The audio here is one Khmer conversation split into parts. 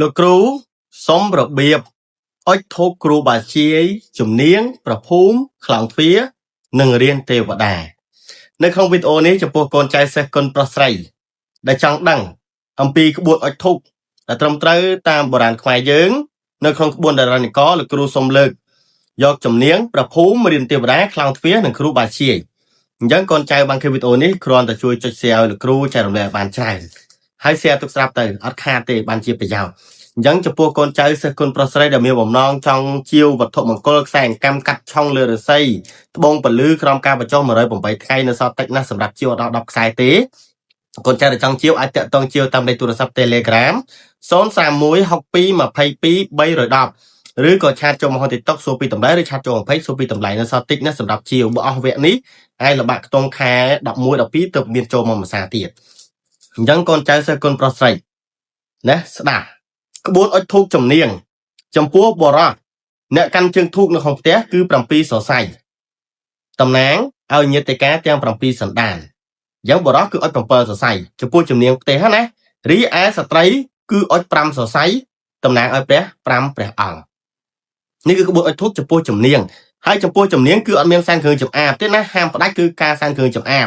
លោកគ្រូសុំរបៀបអុជធូបគ្រូបាជាយជំនាញប្រភូមិខ្លាំងទ្វារនិងរៀនទេវតានៅក្នុងវីដេអូនេះចំពោះកូនចៅសិស្សគុណប្រុសស្រីដែលចង់ដឹងអំពីក្បួនអុជធូបដែលត្រឹមត្រូវតាមបុរាណខ្មែរយើងនៅក្នុងក្បួនដរណិកលោកគ្រូសុំលើកយកជំនាញប្រភូមិរៀនទេវតាខ្លាំងទ្វារនិងគ្រូបាជាយអញ្ចឹងកូនចៅបានឃើញវីដេអូនេះគ្រាន់តែជួយចុច share ឲ្យលោកគ្រូចែករំលែកបានច្រើនហើយ share ទុកស្រាប់ទៅអត់ខាតទេបានជាប្រយោជន៍អញ្ចឹងចំពោះកូនចៅសិស្សគុណប្រុសស្រីដែលមានបំណងចង់ជាវវត្ថុមង្គលខ្សែអង្កាំកាត់ឆុងលើឫស្សីត្បូងពលឺក្រោមការបញ្ចុះ108ថ្ងៃនៅសល់តិចណាស់សម្រាប់ជាវដល់10ខ្សែទេកូនចៅដែលចង់ជាវអាចតាក់ទងជាវតាមលេខទូរស័ព្ទ Telegram 031622310ឬក៏ឆាតចូលមក TikTok សួរពីតម្លៃឬឆាតចូល20សួរពីតម្លៃនៅសល់តិចណាស់សម្រាប់ជាវបើអស់វគ្គនេះហើយល្បាក់ខ្ទង់ខែ11 12ទើបមានចូលមកមួយសាទៀតអញ្ចឹងកូនចៅសិស្សគុណប្រុសស្រីណាស្ដាប់ក្បួនអុជធូបជំនាញចំពោះបរោះអ្នកកាន់ជើងធូបនៅក្នុងផ្ទះគឺ7សរសៃតំណាងឲ្យញាតិកាទាំង7សន្តានអញ្ចឹងបរោះគឺអុជ7សរសៃចំពោះជំនាញផ្ទះណារីឯស្ត្រីគឺអុជ5សរសៃតំណាងឲ្យព្រះ5ព្រះអង្គនេះគឺក្បួនអុជធូបចំពោះជំនាញហើយចំពោះជំនាញគឺអត់មានសែនគ្រឿងចម្អាបទេណាហាមផ្ដាច់គឺការសែនគ្រឿងចម្អាប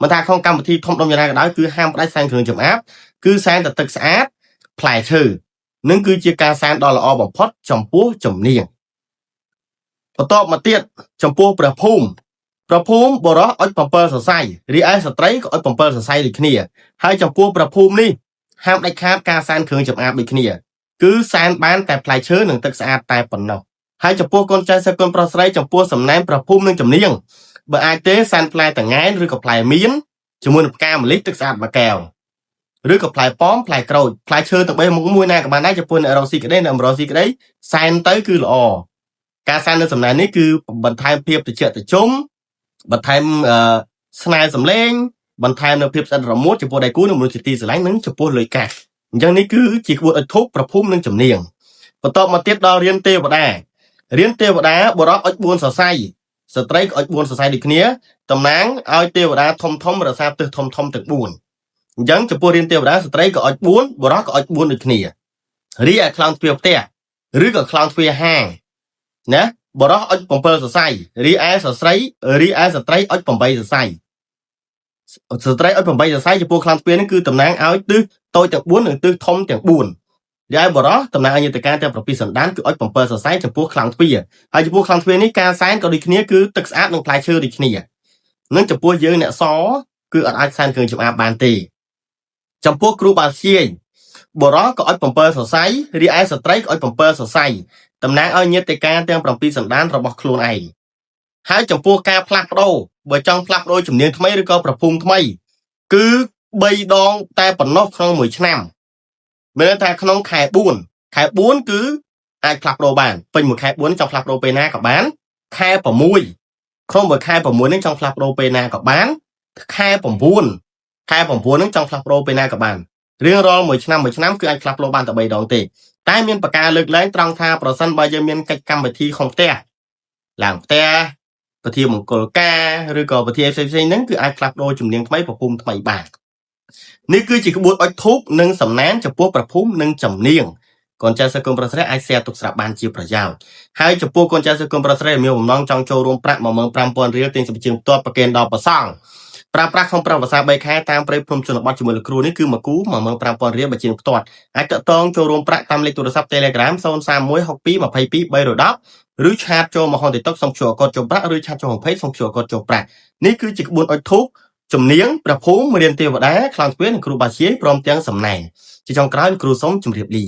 មិនថាក្នុងកម្មវិធីធំដុំយ៉ាងណាក៏ដោយគឺហាមផ្ដាច់សែនគ្រឿងចម្អាបគឺសែនតែទឹកស្អាតផ្លែឈើនឹងគឺជាការសែនដ៏ល្អបំផុតចំពោះជំនាញបន្ទាប់មកទៀតចំពោះព្រះភូមិបរោះអុជ7សរសៃរីឯស្ត្រីក៏អុជ7សរសៃដូចគ្នាហើយចំពោះព្រះភូមិនេះហាមដាច់ខាតការសែនគ្រឿងចម្អាបដូចគ្នាគឺសែនបានតែផ្លែឈើនិងទឹកស្អាតតែប៉ុណ្ណោះហើយចំពោះកូនចៅសិស្សគុណប្រុសស្រីចំពោះសំណែនព្រះភូមិនិងជំនាញបើអាចទេសែនផ្លែតង្កែឬក៏ផ្លែមៀនជាមួយនឹងផ្កាម្លិះទឹកស្អាតមួយកែវឬក៏ផ្លែប៉ោមផ្លែក្រូចផ្លែឈើទាំង3មុខមួយណាក៏បានដែរចំពោះអ្នករកស៊ីក្តីអ្នកមិនរកស៊ីក្តីសែនទៅគឺល្អការសែននៅសំណែននេះគឺបន្ថែមភាពត្រជាក់ត្រជុំបន្ថែមស្នេហ៍សម្លេងបន្ថែមនៅភាពស្អិតរមួតចំពោះដៃគូនិងមនុស្សជាទីស្រឡាញ់និងចំពោះលុយកាសអញ្ចឹងនេះគឺជាក្បួនអុជធូបប្រភូមិនិងជំនាញបន្ទាប់មកទៀតដល់រៀនទេវតាបរោះអុជ4សរសៃស្ត្រីក៏អុជ4សរសៃដូចគ្នាតំណាងឲ្យទេវតាធំរក្សាទិសធំទាំង4អញ្ចឹងចំពោះរៀនទេវតាស្ត្រីក៏អុជ4បរោះក៏អុជ4ដូចគ្នារីឯខ្លោងទ្វារផ្ទះឬក៏ខ្លោងទ្វារហាងណាបរោះអុជ7សរសៃរីឯស្ត្រីអុជ8សរសៃស្ត្រីអុជ8សរសៃចំពោះខ្លោងទ្វារនេះគឺតំណាងឲ្យទិសតូចទាំង4និងទិសធំទាំង4រីឯបរោះតំណាងឲ្យញាតិកាទាំង7សន្តានគឺអុជ7សរសៃចំពោះខ្លោងទ្វារហើយចំពោះខ្លោងទ្វារនេះការសែនក៏ដូចគ្នាគឺទឹកស្អាតនិងផ្លែឈើដូចគ្នានឹងចំពោះយើងអ្នកសគឺអត់អាចសែនគ្រឿងចម្អាបបានទេចំពោះគ្រូបាជាយបរោះក៏អុជ7សរសៃរីឯស្ត្រីក៏អុជ7សរសៃតំណាងឲ្យញាតិកាទាំង7សន្តានរបស់ខ្លួនឯងហើយចំពោះការផ្លាស់ប្ដូរបើចង់ផ្លាស់ប្ដូរជំនាញថ្មីឬក៏ប្រភូមិថ្មីគឺ3ដងតែប៉ុណ្ណោះក្នុងមួយឆ្នាំមានន័យថាក្នុងខែ4គឺអាចផ្លាស់ប្ដូរបានពេញមួយខែ4ចង់ផ្លាស់ប្ដូរពេលណាក៏បានខែ6ក្នុងមួយខែ6នេះចង់ផ្លាស់ប្ដូរពេលណាក៏បានខែ9នឹងចង់ផ្លាស់ប្ដូរពេលណាក៏បានរៀងរាល់មួយឆ្នាំគឺអាចផ្លាស់ប្ដូរបានតែ3ដងទេតែមានប្រការលើកឡើងត្រង់ថាប្រសិនបើយើងមានកិច្ចកម្មវិធីក្នុងផ្ទះឡើងផ្ទះពិធីមង្គលការឬក៏ពិធីផ្សេងៗហ្នឹងគឺអាចផ្លាស់ប្ដូរជំនាញថ្មីប្រភូមិថ្មីបាននេះគឺជាក្បួនអុជធូបនិងសំណែនចំពោះប្រភូមិនិងជំនាញកូនចៅសិស្សគុណប្រុសស្រីអាច share ទុកស្រាប់បានជាប្រយោជន៍ហើយចំពោះកូនចៅសិស្សគុណប្រុសស្រីមានបំណងចង់ចូលរួមប្រាក់ 15000 រៀលទិញសម្ភារៈផ្ទាល់ប្រគេនដល់ព្រះសង្ឃប្រើប្រាស់ក្នុងប្រវត្តិសាស្ត្រ3ខែតាមព្រៃភ្នំជនបទជាមួយលោកគ្រូនេះគឺមួយគូ 15000 រៀលបើជាងផ្ទាល់អាចតាក់ទងចូលរួមប្រាក់តាមលេខទូរស័ព្ទ Telegram 031622310ឬឆាតចូលមកហន TikTok សុំ QR code ចូលប្រាក់ឬឆាតចូល20សុំ QR code ចូលប្រាក់នេះគឺជាក្បួនអុជធូបជំនាញព្រះភូមិរៀនទេវតាខ្លោងទ្វារនិងគ្រូបាជាយព្រមទាំងសំណែនជាចុងក្រោយគ្រូសូមជម្រាបលា